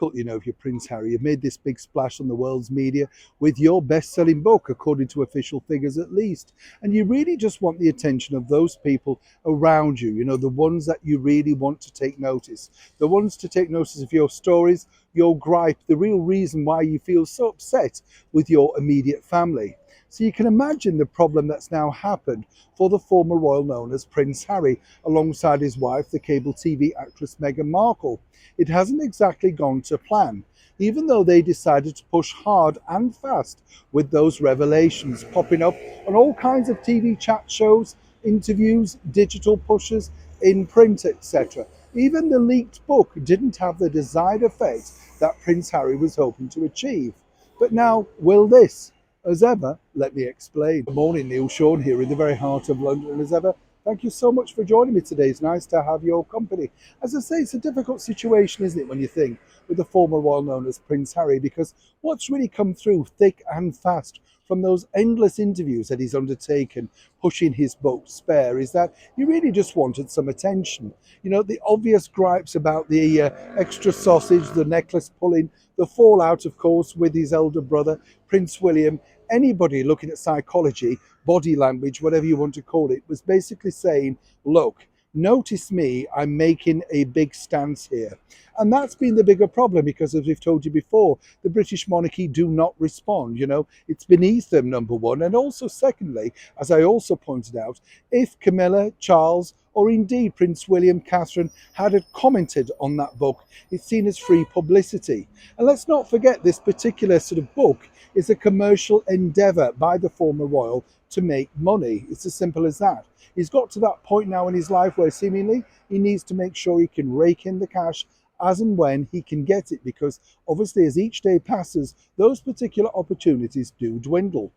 You know, if you're Prince Harry, you've made this big splash on the world's media with your best-selling book, according to official figures at least. And you really just want the attention of those people around you, you know, the ones that you really want to take notice, the ones to take notice of your stories, your gripe, the real reason why you feel so upset with your immediate family. So you can imagine the problem that's now happened for the former royal known as Prince Harry, alongside his wife, the cable TV actress Meghan Markle. It hasn't exactly gone to plan, even though they decided to push hard and fast with those revelations popping up on all kinds of TV chat shows, interviews, digital pushes, in print, etc. Even the leaked book didn't have the desired effect that Prince Harry was hoping to achieve. But now, will this? As ever, let me explain. Good morning, Neil Sean here in the very heart of London. As ever, thank you so much for joining me today. It's nice to have your company. As I say, it's a difficult situation, isn't it, when you think with the former royal known as Prince Harry, because what's really come through thick and fast from those endless interviews that he's undertaken pushing his book Spare is that he really just wanted some attention. You know, the obvious gripes about the extra sausage, the necklace pulling, the fallout, of course, with his elder brother, Prince William. Anybody looking at psychology, body language, whatever you want to call it, was basically saying, look, notice me, I'm making a big stance here. And that's been the bigger problem because, as we've told you before, the British monarchy do not respond. You know, it's beneath them, number one. And also, secondly, as I also pointed out, if Camilla, Charles, or indeed Prince William, Catherine had commented on that book, it's seen as free publicity. And let's not forget, this particular sort of book is a commercial endeavour by the former royal to make money. It's as simple as that. He's got to that point now in his life where seemingly he needs to make sure he can rake in the cash as and when he can get it, because obviously as each day passes, those particular opportunities do dwindle.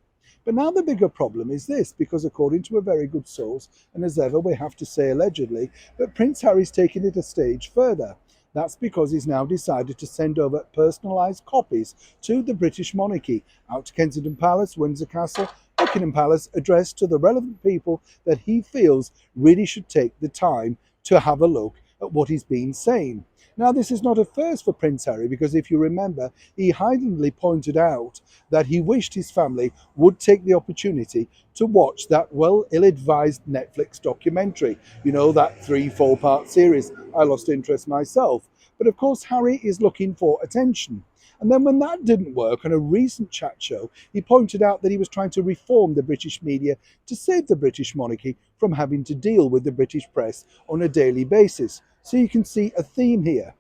But now the bigger problem is this, because according to a very good source, and as ever we have to say allegedly, that Prince Harry's taken it a stage further. That's because he's now decided to send over personalised copies to the British monarchy, out to Kensington Palace, Windsor Castle, Buckingham Palace, addressed to the relevant people that he feels really should take the time to have a look at what he's been saying. Now, this is not a first for Prince Harry, because if you remember, he hidingly pointed out that he wished his family would take the opportunity to watch that well ill-advised Netflix documentary. You know, that 3-4 part series. I lost interest myself. But of course, Harry is looking for attention. And then when that didn't work on a recent chat show, he pointed out that he was trying to reform the British media to save the British monarchy from having to deal with the British press on a daily basis. So you can see a theme here.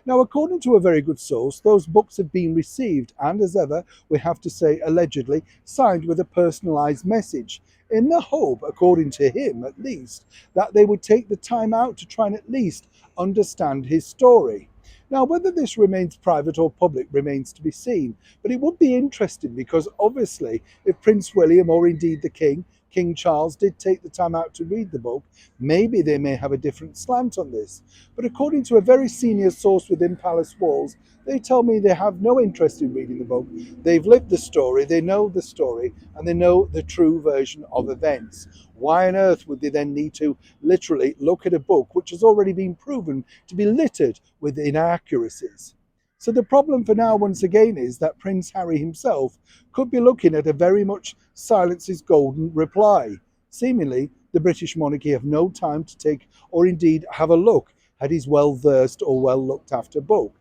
Now, according to a very good source, those books have been received and, as ever, we have to say allegedly, signed with a personalised message, in the hope, according to him at least, that they would take the time out to try and at least understand his story. Now, whether this remains private or public remains to be seen, but it would be interesting because obviously if Prince William, or indeed the King Charles, did take the time out to read the book, maybe they may have a different slant on this. But according to a very senior source within palace walls, they tell me they have no interest in reading the book. They've lived the story, they know the story, and they know the true version of events. Why on earth would they then need to literally look at a book which has already been proven to be littered with inaccuracies? So the problem for now, once again, is that Prince Harry himself could be looking at a very much silence is golden reply. Seemingly, the British monarchy have no time to take or indeed have a look at his well-versed or well-looked-after book.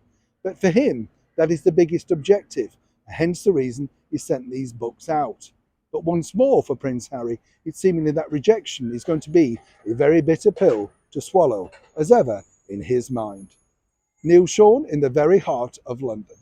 But for him, that is the biggest objective, hence the reason he sent these books out. But once more for Prince Harry, it's seemingly that rejection is going to be a very bitter pill to swallow, as ever, in his mind. Neil Sean in the very heart of London.